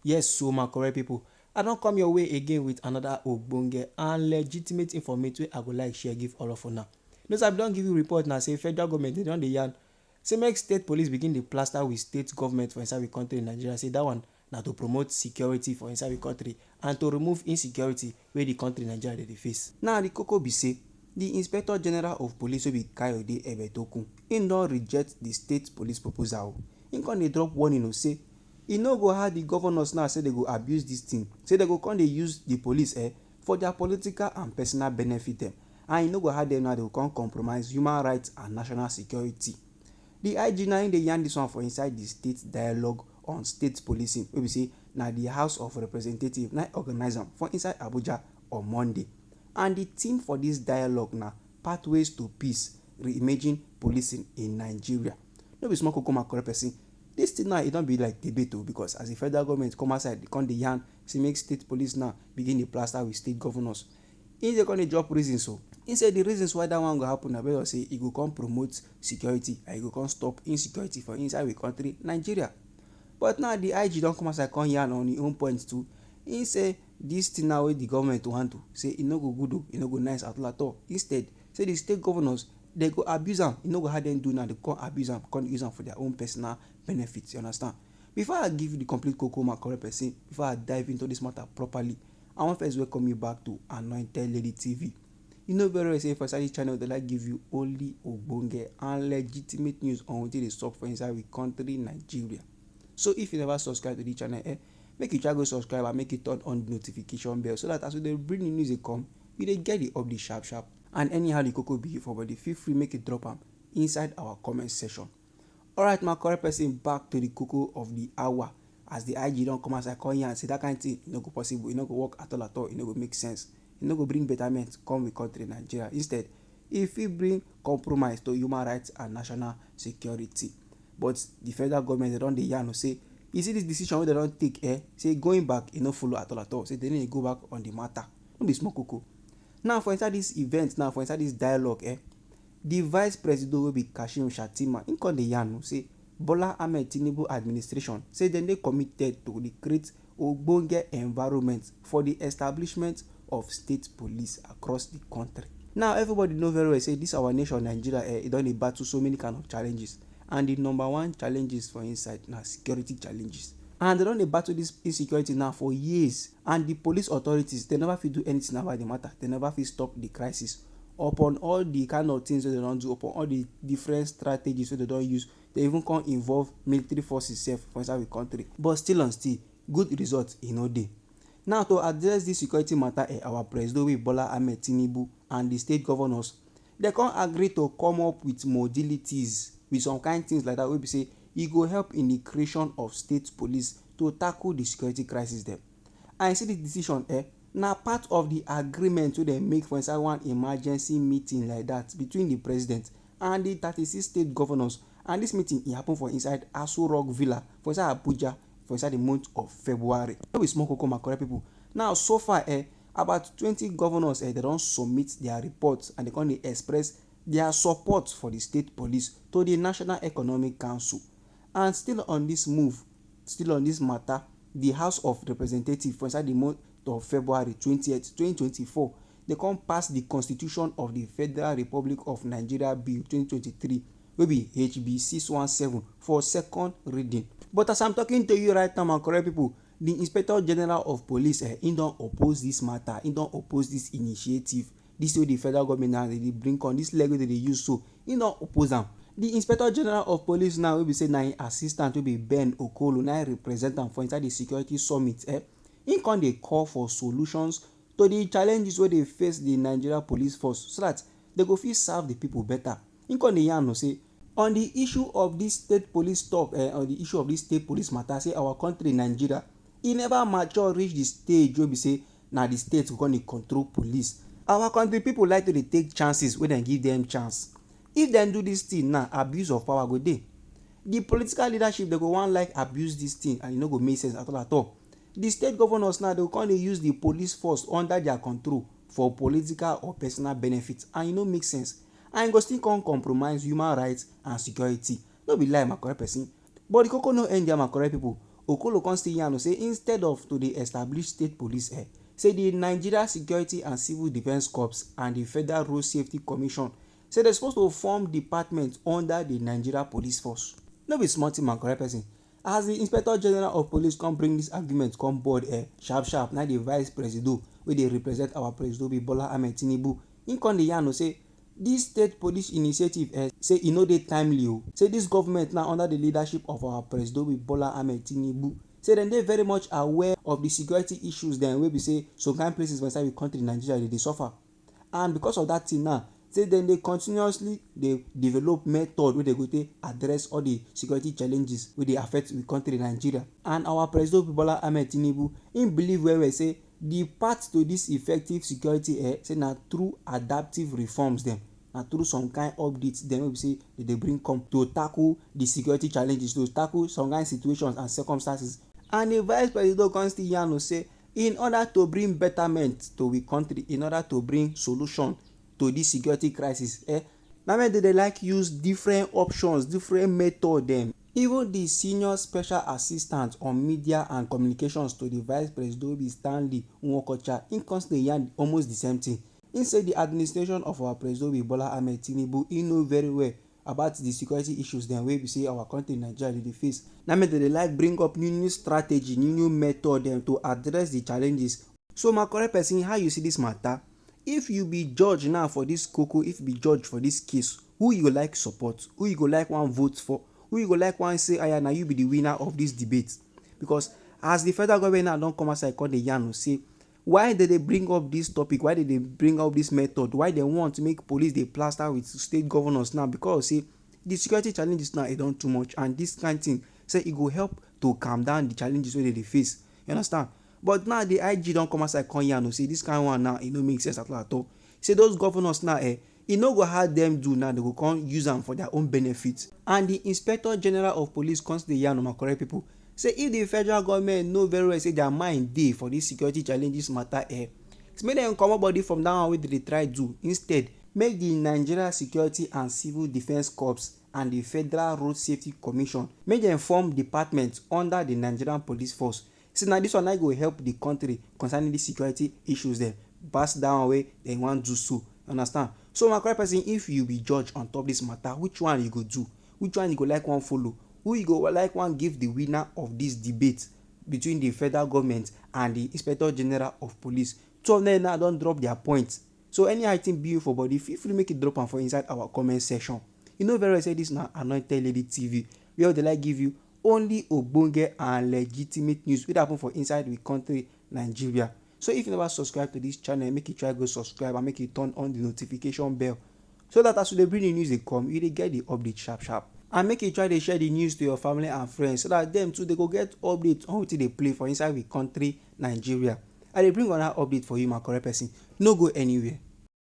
Yes, so my correct people, I don't come your way again with another ogbonge and legitimate information wey I go like share give all of una. No sir, I don give you report now say federal government dey don dey yarn say make state police begin dey plaster with state government for inside we country Nigeria, say that one na to promote security for inside we country and to remove insecurity wey the country Nigeria dey face. Now the koko be say the inspector general of police wey be Kayode Egbetokun, im don reject the state police proposal. Im come dey drop warning say e no go hard the governors now say they go abuse this thing, say they go come dey use the police for their political and personal benefit dem, and e no go hard them now they go come compromise human rights and national security. The IG na im dey yarn this one for inside the state dialogue on state policing wey be say na the House of Representatives na organize am for inside Abuja on Monday, and the theme for this dialogue na pathways to peace, reimaging policing in Nigeria. No be small koko my correct person. This thing now e don be like debate because as the federal government come outside dey come dey yarn say make state police now begin dey plaster with state governors, im dey come dey drop reasons o. Im say the reasons why that one go happen na because say e go come promote security and e go come stop insecurity for inside we country Nigeria. But now the IG don come outside come yarn on im own point too. Im say this thing now wey the government wan do, say e no go good o, e no go nice at all. Instead say the state governors they go abuse am, e no go how dem do now, they come abuse am, come use am for their own personal benefits, you understand. Before I give you the complete koko my correct person, before I dive into this matter properly, I wan first welcome you back to Anointed Lady TV. You know very well say for inside this channel they like give you only ogbonge and legitimate news on wetin dey sup for inside we country Nigeria. So if you never subscribe to the channel, make you try go subscribe and make you turn on the notification bell so that as we dey bring the news dey come, you dey get the update sharp sharp. And anyhow the koko be for body, feel free make you drop am inside our comment section. Alright my correct person, back to the koko of the hour, as the IG don come outside come yarn say that kind thing e no go possible, e no go work at all, e no go make sense, e no go bring betterment come we country Nigeria. Instead e fit bring compromise to human rights and national security. But the federal government they don dey yarn say you see this decision wey they don take, say going back e no follow at all, say they need to go back on the matter. No be small koko. Now for inside this event, now for inside this dialogue, the vice president wey be Kashim Shettima, im come dey yarn say Bola Ahmed Tinubu administration say dem dey committed to create ogbonge environment for the establishment of state police across the country. Now everybody know very well say this our nation Nigeria, e don dey battle so many kind of challenges, and the number one challenges for inside na security challenges. And they don dey battle this insecurity now for years, and the police authorities they never fit do anything about the matter. They never fit stop the crisis upon all the kind of things wey they don do, upon all the different strategies wey they don use. They even come involve military forces sef for inside the country, but still and still good result e no dey. Now to address this security matter, our president wey Bola Ahmed Tinubu and the state governors they come agree to come up with modalities, with some kind things like that wey be say e go help in the creation of state police to tackle the security crisis dem. And you see the decision na part of the agreement wey dem make for inside one emergency meeting like that between the president and the 36 state governors. And this meeting e happen for inside Aso Rock Villa for inside Abuja for inside the month of February. No be small koko my correct people. Now so far about 20 governors they don submit their reports, and they come dey express their support for the state police to the National Economic Council. And still on this move, still on this matter, the House of Representatives for inside the month of February 20th 2024 they come pass the Constitution of the Federal Republic of Nigeria Bill 2023 wey be HB 617 for second reading. But as I'm talking to you right now my correct people, the Inspector General of Police im don oppose this matter, im don oppose this initiative, this way the federal government now they bring on this leg wey they use, so im don oppose am. The Inspector General of Police now wey be say na im assistant wey be Ben Okolo na represent am for inside the security summit, im come dey call for solutions to the challenges wey dey face the Nigeria police force so that they go fit serve the people better. Im come dey yarn say on the issue of this state police talk, on the issue of this state police matter, say our country Nigeria e never mature reach the stage wey be say na the state go come dey control police. Our country people like to dey take chances wey dem give them chance. If dem do this thing now, abuse of power go dey. The political leadership they go wan like abuse this thing, and e no go make sense at all. The state governors now they go come dey use the police force under their control for political or personal benefits, and e no make sense, and e go still come compromise human rights and security. No be lie my correct person. But the koko no end there my correct people. Okolo come still yarn say instead of to dey establish state police say the Nigeria Security and Civil Defence Corps and the Federal Road Safety Commission say dem suppose to form department under the Nigeria Police Force. No be small thing, my correct person. As the Inspector General of Police come bring this argument come board sharp sharp, na the Vice Presido wey dey represent our Presido Bola Ahmed Tinubu, im come dey yarn say dis state police initiative say e no dey timely o. Say dis government now under the leadership of our Presido Bola Ahmed Tinubu say dem dey very much aware of the security issues dem wey be say some kind places for inside the country Nigeria dey suffer, and because of that thing now say dem dey continuously dey develop method wey dey go take address all the security challenges wey dey affect the country Nigeria. And our Presido Bola Ahmed Tinubu im believe well well say the path to this effective security say na through adaptive reforms dem, na through some kind updates dem wey be say dem dey bring come to tackle the security challenges, to tackle some kind situations and circumstances. And the Vice President come still yarn say in order to bring betterment to we country, in order to bring solution to this security crisis na why dem dey like use different options, different method dem. Even the senior special assistant on media and communications to the Vice President Stanley Nwokocha, im constantly yarn almost the same thing. Im say the administration of our President Bola Ahmed Tinubu know very well about the security issues dem wey be say our country Nigeria dey face. Na make dem dey like bring up new strategy, new method dem to address the challenges. So my correct person, how you see this matter? If you be judge now for this koko, if you be judge for this case, who you go like support, who you go like one vote for, who you go like one say aya na you be the winner of this debate? Because as the federal government now don come outside come dey yarn say why dem dey bring up this topic, why dem dey bring up this method, why dem want to make police dey plaster with state governors now, because say the security challenges now e don too much, and this kind thing say e go help to calm down the challenges wey dem dey face. You understand? But now the IG don come outside come yarn say this kind one now e no make sense at all. Say those governors now e no go how dem do now, they go come use am for their own benefit. And the Inspector General of Police constantly yarn my correct people say if the federal government know very well say their mind dey for this security challenges matter so make dem comot body from that one wey dem dey try do. Instead, make the Nigeria Security and Civil Defence Corps and the Federal Road Safety Commission make dem form department under the Nigerian Police Force. Say na this one na go help the country concerning the security issues dem pass that one wey dem wan do so. Understand? So my correct person, if you be judge on top this matter, which one you go do? Which one you go like one follow? Who you go like one give the winner of this debate between the federal government and the Inspector General of Police? Two of them now don drop their points. So any item be you for body, feel free make it drop am for inside our comment section. You know very well say this na Anointed Lady TV, where they like give you only ogbonge and legitimate news wey dey happen for inside the country Nigeria. So if you never subscribe to this channel, make you try go subscribe and make you turn on the notification bell, so that as we dey bring the news dey come, you dey get the update sharp sharp. And make you try to share the news to your family and friends, so that them too they go get updates on wetin dey play for inside the country Nigeria. I dey bring another update for you, my correct person. No go anywhere.